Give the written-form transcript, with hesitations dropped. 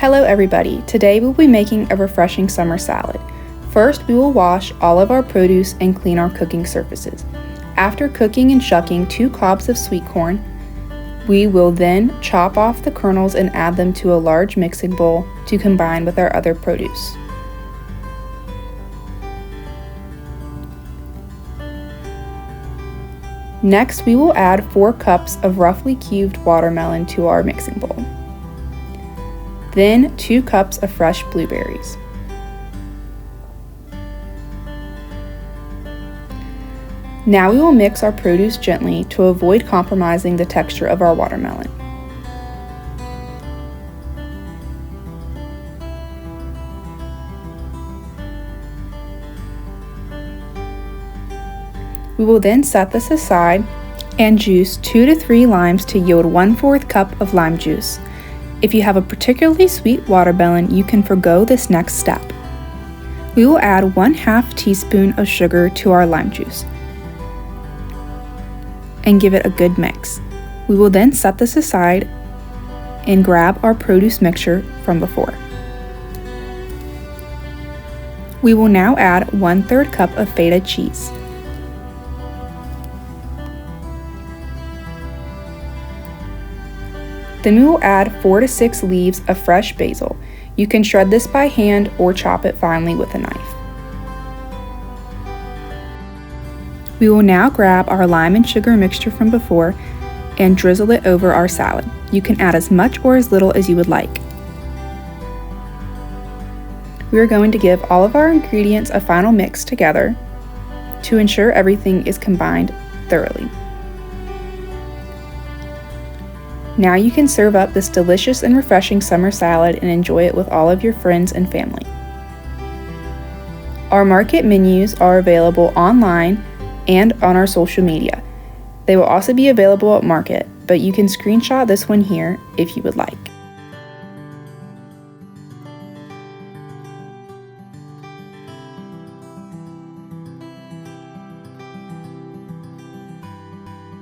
Hello everybody, today we'll be making a refreshing summer salad. First, we will wash all of our produce and clean our cooking surfaces. After cooking and shucking 2 cobs of sweet corn, we will then chop off the kernels and add them to a large mixing bowl to combine with our other produce. Next, we will add 4 cups of roughly cubed watermelon to our mixing bowl. Then 2 cups of fresh blueberries. Now we will mix our produce gently to avoid compromising the texture of our watermelon. We will then set this aside and juice 2 to 3 limes to yield 1/4 cup of lime juice. If you have a particularly sweet watermelon, you can forgo this next step. We will add 1/2 teaspoon of sugar to our lime juice and give it a good mix. We will then set this aside and grab our produce mixture from before. We will now add 1/3 cup of feta cheese. Then we will add 4 to 6 leaves of fresh basil. You can shred this by hand or chop it finely with a knife. We will now grab our lime and sugar mixture from before and drizzle it over our salad. You can add as much or as little as you would like. We are going to give all of our ingredients a final mix together to ensure everything is combined thoroughly. Now you can serve up this delicious and refreshing summer salad and enjoy it with all of your friends and family. Our market menus are available online and on our social media. They will also be available at market, but you can screenshot this one here if you would like.